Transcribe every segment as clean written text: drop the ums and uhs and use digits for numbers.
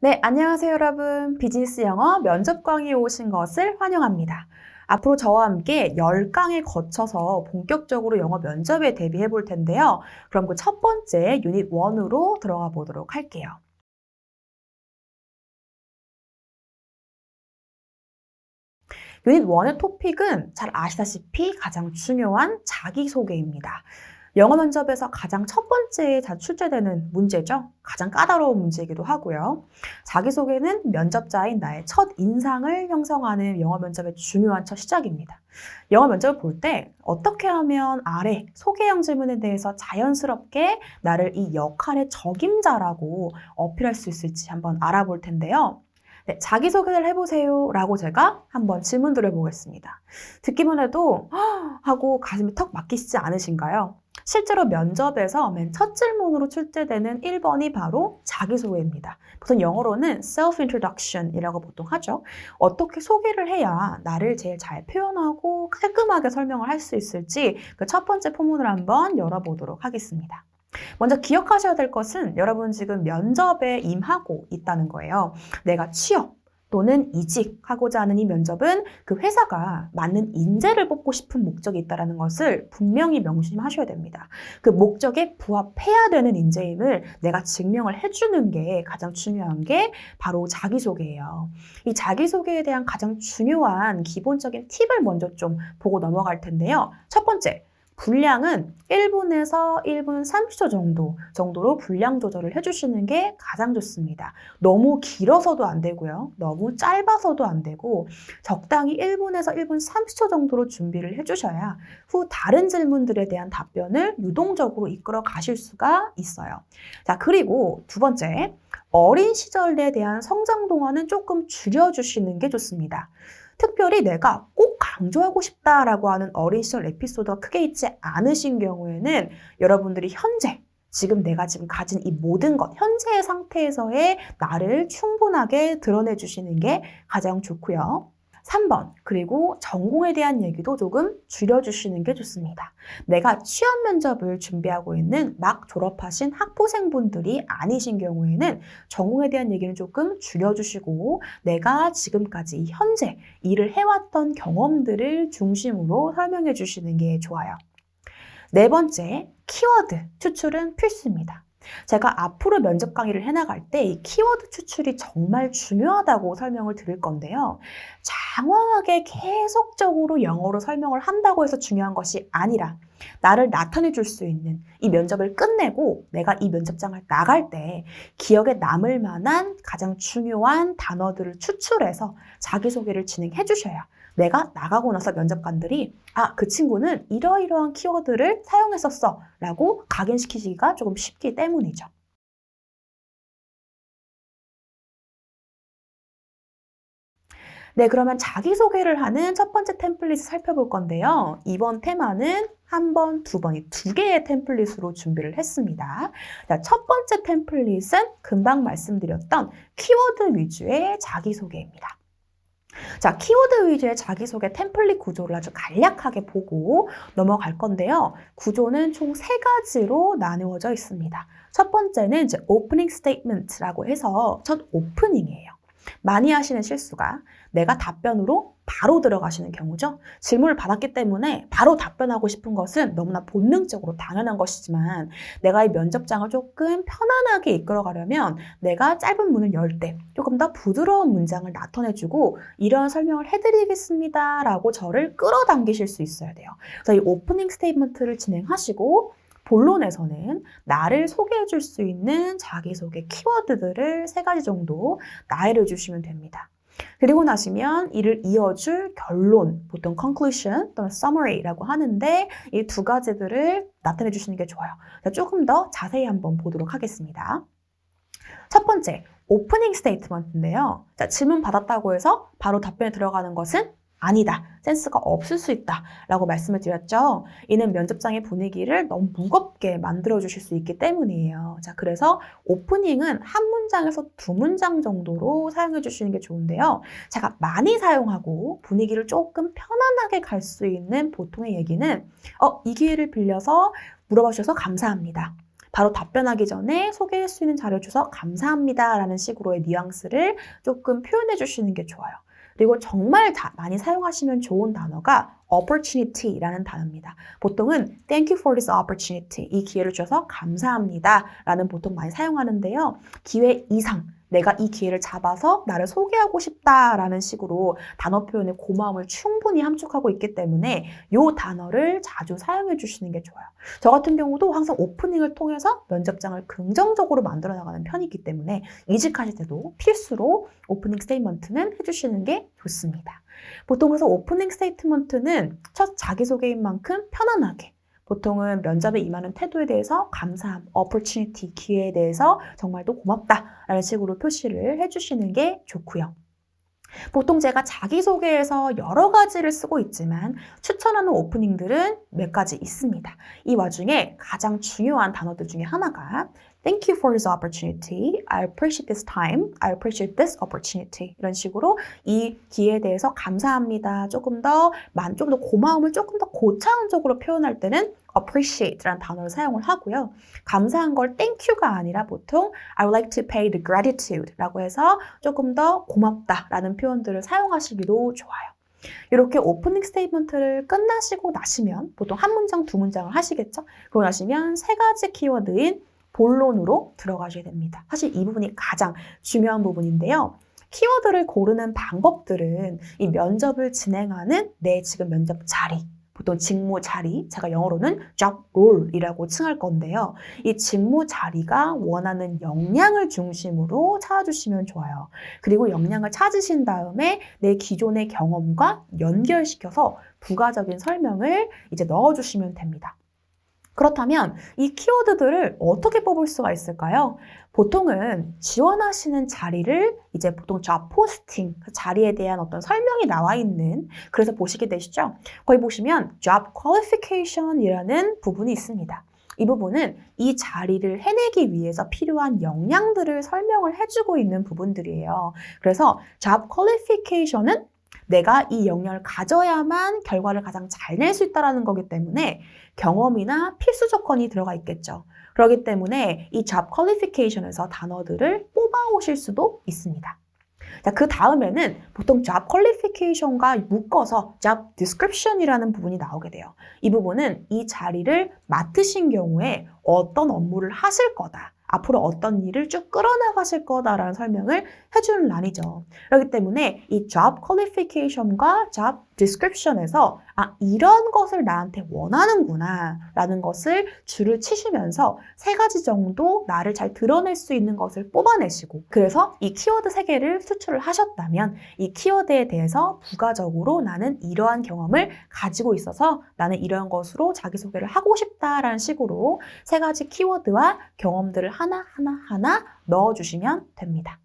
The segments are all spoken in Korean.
네, 안녕하세요, 여러분. 비즈니스 영어 면접 강의에 오신 것을 환영합니다. 앞으로 저와 함께 10강에 거쳐서 본격적으로 영어 면접에 대비해 볼 텐데요. 그럼 그 첫 번째 유닛 1으로 들어가 보도록 할게요. 유닛 1의 토픽은 잘 아시다시피 가장 중요한 자기소개입니다. 영어 면접에서 가장 첫 번째에 다 출제되는 문제죠. 가장 까다로운 문제이기도 하고요. 자기소개는 면접자인 나의 첫 인상을 형성하는 영어 면접의 중요한 첫 시작입니다. 영어 면접을 볼 때 어떻게 하면 아래 소개형 질문에 대해서 자연스럽게 나를 이 역할의 적임자라고 어필할 수 있을지 한번 알아볼 텐데요. 네, 자기소개를 해보세요 라고 제가 한번 질문 드려보겠습니다. 듣기만 해도 하고 가슴이 턱 막히시지 않으신가요? 실제로 면접에서 맨 첫 질문으로 출제되는 1번이 바로 자기소개입니다. 보통 영어로는 self-introduction이라고 보통 하죠. 어떻게 소개를 해야 나를 제일 잘 표현하고 깔끔하게 설명을 할 수 있을지 그 첫 번째 포문을 한번 열어보도록 하겠습니다. 먼저 기억하셔야 될 것은 여러분 지금 면접에 임하고 있다는 거예요. 내가 취업 또는 이직하고자 하는 이 면접은 그 회사가 맞는 인재를 뽑고 싶은 목적이 있다는 것을 분명히 명심하셔야 됩니다. 그 목적에 부합해야 되는 인재임을 내가 증명을 해주는 게 가장 중요한 게 바로 자기소개예요. 이 자기소개에 대한 가장 중요한 기본적인 팁을 먼저 좀 보고 넘어갈 텐데요. 첫 번째, 분량은 1분에서 1분 30초 정도로 분량 조절을 해주시는 게 가장 좋습니다. 너무 길어서도 안 되고요. 너무 짧아서도 안 되고 적당히 1분에서 1분 30초 정도로 준비를 해주셔야 후 다른 질문들에 대한 답변을 유동적으로 이끌어 가실 수가 있어요. 자, 그리고 두 번째, 어린 시절에 대한 성장 동안은 조금 줄여주시는 게 좋습니다. 특별히 내가 꼭 강조하고 싶다라고 하는 어린 시절 에피소드가 크게 있지 않으신 경우에는 여러분들이 현재, 지금 내가 지금 가진 이 모든 것, 현재의 상태에서의 나를 충분하게 드러내 주시는 게 가장 좋고요. 3번, 그리고 전공에 대한 얘기도 조금 줄여주시는 게 좋습니다. 내가 취업 면접을 준비하고 있는 막 졸업하신 학부생분들이 아니신 경우에는 전공에 대한 얘기는 조금 줄여주시고 내가 지금까지 현재 일을 해왔던 경험들을 중심으로 설명해 주시는 게 좋아요. 네 번째, 키워드 추출은 필수입니다. 제가 앞으로 면접 강의를 해나갈 때 이 키워드 추출이 정말 중요하다고 설명을 드릴 건데요. 장황하게 계속적으로 영어로 설명을 한다고 해서 중요한 것이 아니라 나를 나타내 줄 수 있는 이 면접을 끝내고 내가 이 면접장을 나갈 때 기억에 남을 만한 가장 중요한 단어들을 추출해서 자기소개를 진행해 주셔야 내가 나가고 나서 면접관들이 그 친구는 이러이러한 키워드를 사용했었어 라고 각인시키기가 조금 쉽기 때문이죠. 네, 그러면 자기소개를 하는 첫 번째 템플릿을 살펴볼 건데요. 이번 테마는 한 번, 두 번, 이 두 개의 템플릿으로 준비를 했습니다. 자, 첫 번째 템플릿은 금방 말씀드렸던 키워드 위주의 자기소개입니다. 자, 키워드 위주의 자기소개 템플릿 구조를 아주 간략하게 보고 넘어갈 건데요. 구조는 총 3가지로 나누어져 있습니다. 첫 번째는 이제 오프닝 스테이트먼트라고 해서 첫 오프닝이에요. 많이 하시는 실수가 내가 답변으로 바로 들어가시는 경우죠. 질문을 받았기 때문에 바로 답변하고 싶은 것은 너무나 본능적으로 당연한 것이지만 내가 이 면접장을 조금 편안하게 이끌어가려면 내가 짧은 문을 열 때 조금 더 부드러운 문장을 나타내주고 이런 설명을 해드리겠습니다 라고 저를 끌어당기실 수 있어야 돼요. 그래서 이 오프닝 스테이트먼트를 진행하시고 본론에서는 나를 소개해 줄 수 있는 자기소개 키워드들을 3가지 정도 나열해 주시면 됩니다. 그리고 나시면 이를 이어줄 결론, 보통 conclusion 또는 summary라고 하는데 이 2가지들을 나타내 주시는 게 좋아요. 조금 더 자세히 한번 보도록 하겠습니다. 첫 번째, 오프닝 스테이트먼트인데요. 자, 질문 받았다고 해서 바로 답변에 들어가는 것은 아니다. 센스가 없을 수 있다. 라고 말씀을 드렸죠. 이는 면접장의 분위기를 너무 무겁게 만들어 주실 수 있기 때문이에요. 자, 그래서 오프닝은 한 문장에서 2문장 정도로 사용해 주시는 게 좋은데요. 제가 많이 사용하고 분위기를 조금 편안하게 갈 수 있는 보통의 얘기는 이 기회를 빌려서 물어봐 주셔서 감사합니다. 바로 답변하기 전에 소개할 수 있는 자료 주셔서 감사합니다 라는 식으로의 뉘앙스를 조금 표현해 주시는 게 좋아요. 그리고 정말 많이 사용하시면 좋은 단어가 opportunity라는 단어입니다. 보통은 thank you for this opportunity, 이 기회를 주셔서 감사합니다 라는 보통 많이 사용하는데요. 기회 이상, 내가 이 기회를 잡아서 나를 소개하고 싶다라는 식으로 단어 표현의 고마움을 충분히 함축하고 있기 때문에 이 단어를 자주 사용해 주시는 게 좋아요. 저 같은 경우도 항상 오프닝을 통해서 면접장을 긍정적으로 만들어 나가는 편이기 때문에 이직하실 때도 필수로 오프닝 스테이트먼트는 해주시는 게 좋습니다. 보통 그래서 오프닝 스테이트먼트는 첫 자기소개인 만큼 편안하게, 보통은 면접에 임하는 태도에 대해서 감사함, opportunity, 기회에 대해서 정말 또 고맙다라는 식으로 표시를 해주시는 게 좋고요. 보통 제가 자기소개에서 여러 가지를 쓰고 있지만 추천하는 오프닝들은 몇 가지 있습니다. 이 와중에 가장 중요한 단어들 중에 하나가 Thank you for this opportunity. I appreciate this time. I appreciate this opportunity. 이런 식으로 이 기회에 대해서 감사합니다. 조금 더 고마움을 조금 더 고차원적으로 표현할 때는 appreciate라는 단어를 사용을 하고요. 감사한 걸 thank you가 아니라 보통 I would like to pay the gratitude라고 해서 조금 더 고맙다라는 표현들을 사용하시기도 좋아요. 이렇게 오프닝 스테이트먼트를 끝나시고 나시면 보통 한 문장, 두 문장을 하시겠죠? 그러고 나시면 세 가지 키워드인 본론으로 들어가셔야 됩니다. 사실 이 부분이 가장 중요한 부분인데요. 키워드를 고르는 방법들은 이 면접을 진행하는 내 지금 면접 자리, 보통 직무 자리, 제가 영어로는 job role이라고 칭할 건데요. 이 직무 자리가 원하는 역량을 중심으로 찾아주시면 좋아요. 그리고 역량을 찾으신 다음에 내 기존의 경험과 연결시켜서 부가적인 설명을 이제 넣어주시면 됩니다. 그렇다면 이 키워드들을 어떻게 뽑을 수가 있을까요? 보통은 지원하시는 자리를 이제 보통 job posting, 그 자리에 대한 어떤 설명이 나와 있는, 그래서 보시게 되시죠? 거기 보시면 job qualification이라는 부분이 있습니다. 이 부분은 이 자리를 해내기 위해서 필요한 역량들을 설명을 해주고 있는 부분들이에요. 그래서 job qualification은 내가 이 역량을 가져야만 결과를 가장 잘 낼 수 있다는 거기 때문에 경험이나 필수 조건이 들어가 있겠죠. 그렇기 때문에 이 job qualification에서 단어들을 뽑아오실 수도 있습니다. 자, 그 다음에는 보통 job qualification과 묶어서 job description이라는 부분이 나오게 돼요. 이 부분은 이 자리를 맡으신 경우에 어떤 업무를 하실 거다. 앞으로 어떤 일을 쭉 끌어나가실 거다라는 설명을 해주는 란이죠. 그렇기 때문에 이 job qualification과 job description에서 이런 것을 나한테 원하는구나 라는 것을 줄을 치시면서 세 가지 정도 나를 잘 드러낼 수 있는 것을 뽑아내시고, 그래서 이 키워드 3개를 추출을 하셨다면 이 키워드에 대해서 부가적으로 나는 이러한 경험을 가지고 있어서 나는 이러한 것으로 자기소개를 하고 싶다라는 식으로 세 가지 키워드와 경험들을 하나 넣어주시면 됩니다.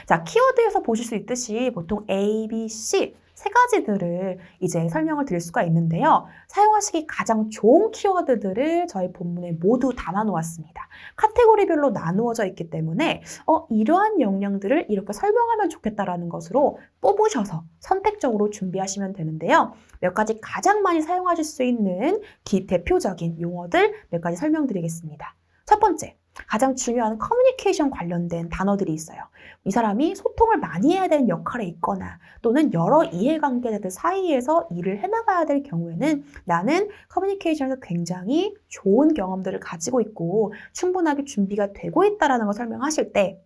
자, 키워드에서 보실 수 있듯이 보통 A, B, C 세 가지들을 이제 설명을 드릴 수가 있는데요. 사용하시기 가장 좋은 키워드들을 저희 본문에 모두 담아 놓았습니다. 카테고리별로 나누어져 있기 때문에 이러한 역량들을 이렇게 설명하면 좋겠다라는 것으로 뽑으셔서 선택적으로 준비하시면 되는데요. 몇 가지 가장 많이 사용하실 수 있는 대표적인 용어들 몇 가지 설명드리겠습니다. 첫 번째, 가장 중요한 커뮤니케이션 관련된 단어들이 있어요. 이 사람이 소통을 많이 해야 되는 역할에 있거나 또는 여러 이해관계자들 사이에서 일을 해나가야 될 경우에는 나는 커뮤니케이션에서 굉장히 좋은 경험들을 가지고 있고 충분하게 준비가 되고 있다는 걸 설명하실 때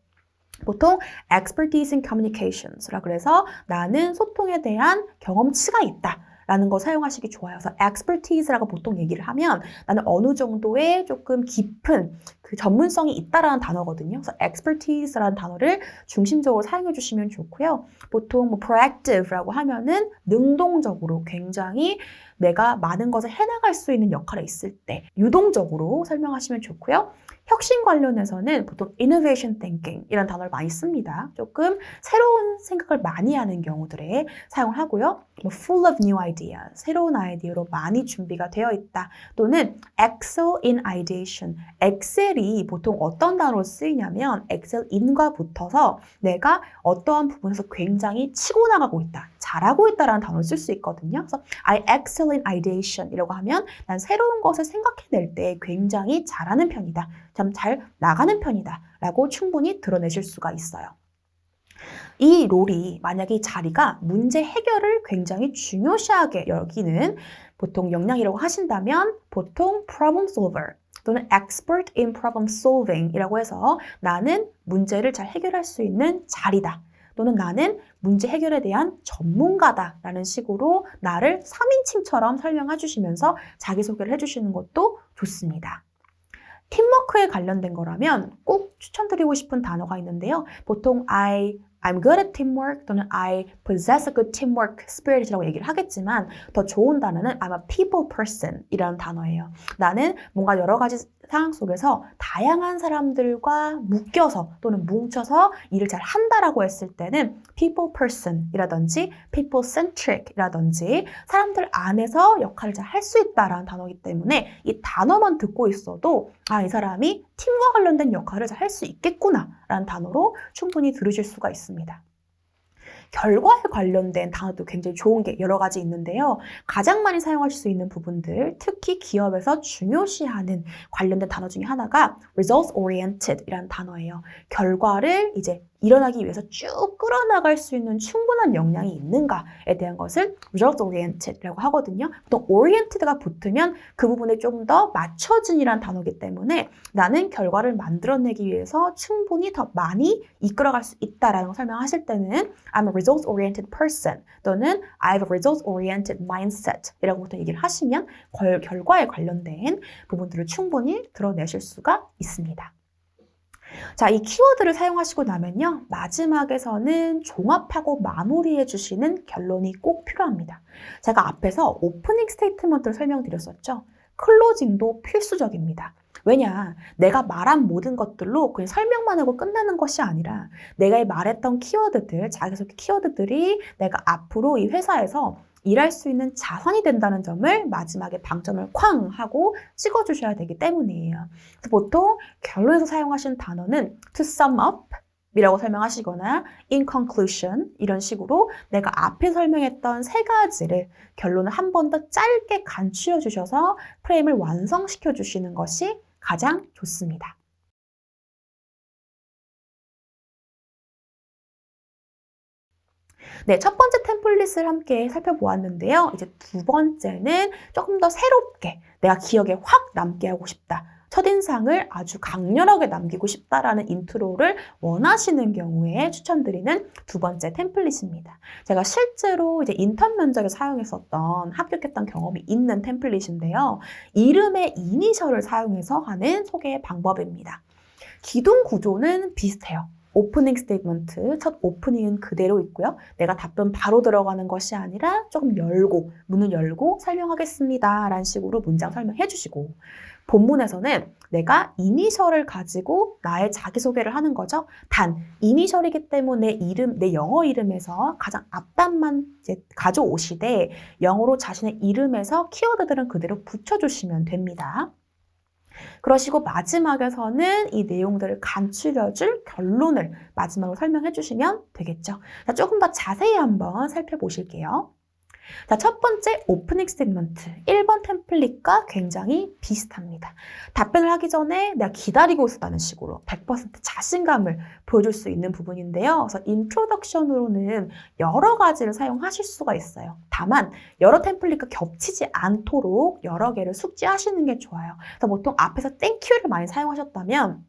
보통 expertise in communications라고 그래서 나는 소통에 대한 경험치가 있다. 라는 거 사용하시기 좋아요. 그래서 expertise라고 보통 얘기를 하면 나는 어느 정도의 조금 깊은 그 전문성이 있다라는 단어거든요. 그래서 expertise라는 단어를 중심적으로 사용해 주시면 좋고요. 보통 proactive라고 하면은 능동적으로 굉장히 내가 많은 것을 해나갈 수 있는 역할에 있을 때 유동적으로 설명하시면 좋고요. 혁신 관련해서는 보통 innovation thinking 이런 단어를 많이 씁니다. 조금 새로운 생각을 많이 하는 경우들에 사용을 하고요. full of new ideas, 새로운 아이디어로 많이 준비가 되어 있다. 또는 excel in ideation, 엑셀이 보통 어떤 단어로 쓰이냐면 excel in과 붙어서 내가 어떠한 부분에서 굉장히 치고 나가고 있다, 잘하고 있다라는 단어를 쓸 수 있거든요. 그래서 I excel in ideation 이라고 하면 난 새로운 것을 생각해낼 때 굉장히 잘하는 편이다, 참 잘 나가는 편이다 라고 충분히 드러내실 수가 있어요. 이 롤이 만약에 이 자리가 문제 해결을 굉장히 중요시하게 여기는 보통 역량이라고 하신다면 보통 problem solver 또는 expert in problem solving 이라고 해서 나는 문제를 잘 해결할 수 있는 자리다. 또는 나는 문제 해결에 대한 전문가다 라는 식으로 나를 3인칭처럼 설명해 주시면서 자기소개를 해주시는 것도 좋습니다. 팀워크에 관련된 거라면 꼭 추천드리고 싶은 단어가 있는데요. 보통 I'm good at teamwork 또는 I possess a good teamwork spirit이라고 얘기를 하겠지만 더 좋은 단어는 I'm a people person 이라는 단어예요. 나는 뭔가 여러 가지 상황 속에서 다양한 사람들과 묶여서 또는 뭉쳐서 일을 잘 한다라고 했을 때는 people person 이라든지 people centric 이라든지 사람들 안에서 역할을 잘 할 수 있다라는 단어이기 때문에 이 단어만 듣고 있어도 이 사람이 팀과 관련된 역할을 잘 할 수 있겠구나 라는 단어로 충분히 들으실 수가 있습니다. 결과에 관련된 단어도 굉장히 좋은 게 여러 가지 있는데요. 가장 많이 사용하실 수 있는 부분들, 특히 기업에서 중요시하는 관련된 단어 중에 하나가 results oriented 이라는 단어예요. 결과를 이제 일어나기 위해서 쭉 끌어나갈 수 있는 충분한 역량이 있는가에 대한 것을 result oriented라고 하거든요. 보통 oriented가 붙으면 그 부분에 조금 더 맞춰진이라는 단어이기 때문에 나는 결과를 만들어내기 위해서 충분히 더 많이 이끌어갈 수 있다라는 걸 설명하실 때는 I'm a results oriented person 또는 I have a results oriented mindset 이라고 보통 얘기를 하시면 결과에 관련된 부분들을 충분히 드러내실 수가 있습니다. 자, 이 키워드를 사용하시고 나면요. 마지막에서는 종합하고 마무리해 주시는 결론이 꼭 필요합니다. 제가 앞에서 오프닝 스테이트먼트를 설명드렸었죠. 클로징도 필수적입니다. 왜냐, 내가 말한 모든 것들로 그냥 설명만 하고 끝나는 것이 아니라 내가 말했던 키워드들, 자기소개 키워드들이 내가 앞으로 이 회사에서 일할 수 있는 자산이 된다는 점을 마지막에 방점을 쾅 하고 찍어주셔야 되기 때문이에요. 그래서 보통 결론에서 사용하시는 단어는 to sum up 이라고 설명하시거나 in conclusion 이런 식으로 내가 앞에 설명했던 세 가지를 결론을 한 번 더 짧게 간추려 주셔서 프레임을 완성시켜 주시는 것이 가장 좋습니다. 네, 첫 번째 템플릿을 함께 살펴보았는데요. 이제 두 번째는 조금 더 새롭게 내가 기억에 확 남게 하고 싶다. 첫인상을 아주 강렬하게 남기고 싶다라는 인트로를 원하시는 경우에 추천드리는 두 번째 템플릿입니다. 제가 실제로 이제 인턴 면접에 사용했었던 합격했던 경험이 있는 템플릿인데요. 이름의 이니셜을 사용해서 하는 소개 방법입니다. 기둥 구조는 비슷해요. 오프닝 스테이트먼트, 첫 오프닝은 그대로 있고요. 내가 답변 바로 들어가는 것이 아니라 조금 열고, 문을 열고 설명하겠습니다. 라는 식으로 문장 설명해 주시고 본문에서는 내가 이니셜을 가지고 나의 자기소개를 하는 거죠. 단, 이니셜이기 때문에 내 영어 이름에서 가장 앞단만 이제 가져오시되 영어로 자신의 이름에서 키워드들은 그대로 붙여주시면 됩니다. 그러시고 마지막에서는 이 내용들을 간추려줄 결론을 마지막으로 설명해 주시면 되겠죠. 자, 조금 더 자세히 한번 살펴보실게요. 자, 첫 번째 오프닝 스테이트먼트 1번 템플릿과 굉장히 비슷합니다. 답변을 하기 전에 내가 기다리고 있었다는 식으로 100% 자신감을 보여줄 수 있는 부분인데요. 그래서 인트로덕션으로는 여러 가지를 사용하실 수가 있어요. 다만 여러 템플릿과 겹치지 않도록 여러 개를 숙지하시는 게 좋아요. 그래서 보통 앞에서 thank you를 많이 사용하셨다면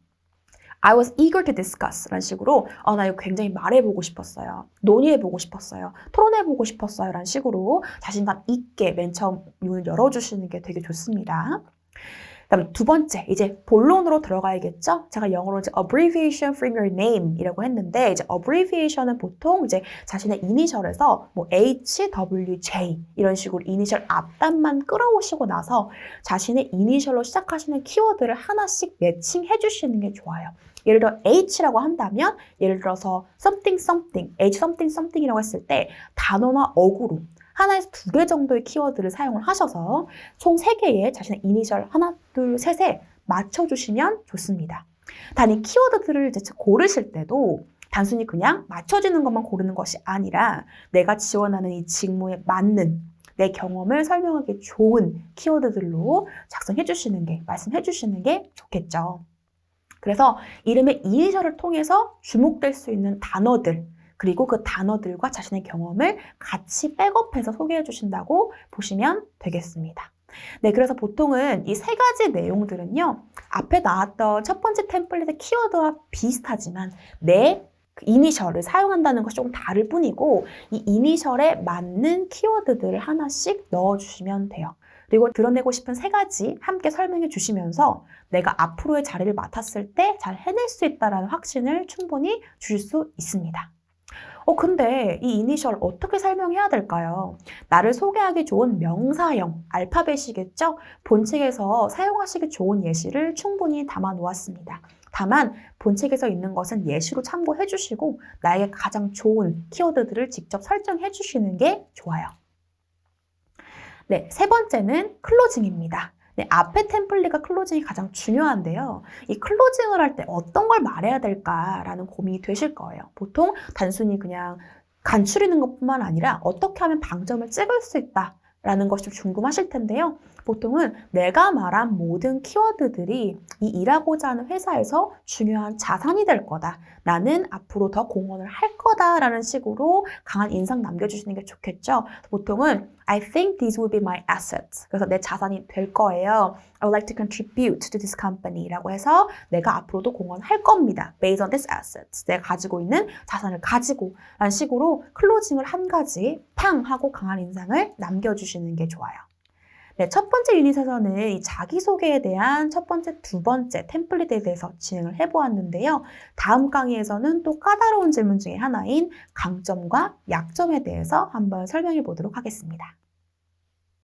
I was eager to discuss 라는 식으로 나 이거 굉장히 말해보고 싶었어요. 논의해보고 싶었어요. 토론해보고 싶었어요. 라는 식으로 자신감 있게 맨 처음 문을 열어주시는 게 되게 좋습니다. 그다음에 두 번째, 이제 본론으로 들어가야겠죠? 제가 영어로 이제 abbreviation from your name 이라고 했는데, 이제 abbreviation은 보통 이제 자신의 이니셜에서 뭐 HWJ 이런 식으로 이니셜 앞단만 끌어오시고 나서 자신의 이니셜로 시작하시는 키워드를 하나씩 매칭해 주시는 게 좋아요. 예를 들어 H라고 한다면, 예를 들어서 something something, H something something이라고 했을 때 단어나 어구로 하나에서 두 개 정도의 키워드를 사용을 하셔서 총 3개의 자신의 이니셜 하나, 둘, 셋에 맞춰주시면 좋습니다. 단 이 키워드들을 이제 고르실 때도 단순히 그냥 맞춰지는 것만 고르는 것이 아니라 내가 지원하는 이 직무에 맞는 내 경험을 설명하기 좋은 키워드들로 작성해 주시는 게, 말씀해 주시는 게 좋겠죠. 그래서 이름의 이니셜을 통해서 주목될 수 있는 단어들, 그리고 그 단어들과 자신의 경험을 같이 백업해서 소개해 주신다고 보시면 되겠습니다. 네, 그래서 보통은 이 세 가지 내용들은요, 앞에 나왔던 첫 번째 템플릿의 키워드와 비슷하지만 내 이니셜을 사용한다는 것이 조금 다를 뿐이고, 이 이니셜에 맞는 키워드들을 하나씩 넣어주시면 돼요. 그리고 드러내고 싶은 세 가지 함께 설명해 주시면서 내가 앞으로의 자리를 맡았을 때 잘 해낼 수 있다는 확신을 충분히 주실 수 있습니다. 근데 이 이니셜 어떻게 설명해야 될까요? 나를 소개하기 좋은 명사형, 알파벳이겠죠? 본책에서 사용하시기 좋은 예시를 충분히 담아 놓았습니다. 다만 본책에서 있는 것은 예시로 참고해 주시고 나에게 가장 좋은 키워드들을 직접 설정해 주시는 게 좋아요. 네, 세 번째는 클로징입니다. 네, 앞에 템플릿과 클로징이 가장 중요한데요. 이 클로징을 할 때 어떤 걸 말해야 될까라는 고민이 되실 거예요. 보통 단순히 그냥 간추리는 것뿐만 아니라 어떻게 하면 방점을 찍을 수 있다라는 것이 좀 궁금하실 텐데요. 보통은 내가 말한 모든 키워드들이 이 일하고자 하는 회사에서 중요한 자산이 될 거다. 나는 앞으로 더 공헌을 할 거다라는 식으로 강한 인상 남겨주시는 게 좋겠죠. 보통은 I think these will be my assets. 그래서 내 자산이 될 거예요. I would like to contribute to this company 라고 해서 내가 앞으로도 공헌할 겁니다. Based on these assets. 내가 가지고 있는 자산을 가지고 라는 식으로 클로징을 한 가지 팡 하고 강한 인상을 남겨주시는 게 좋아요. 네, 첫 번째 유닛에서는 이 자기소개에 대한 첫 번째, 두 번째 템플릿에 대해서 진행을 해보았는데요. 다음 강의에서는 또 까다로운 질문 중에 하나인 강점과 약점에 대해서 한번 설명해 보도록 하겠습니다.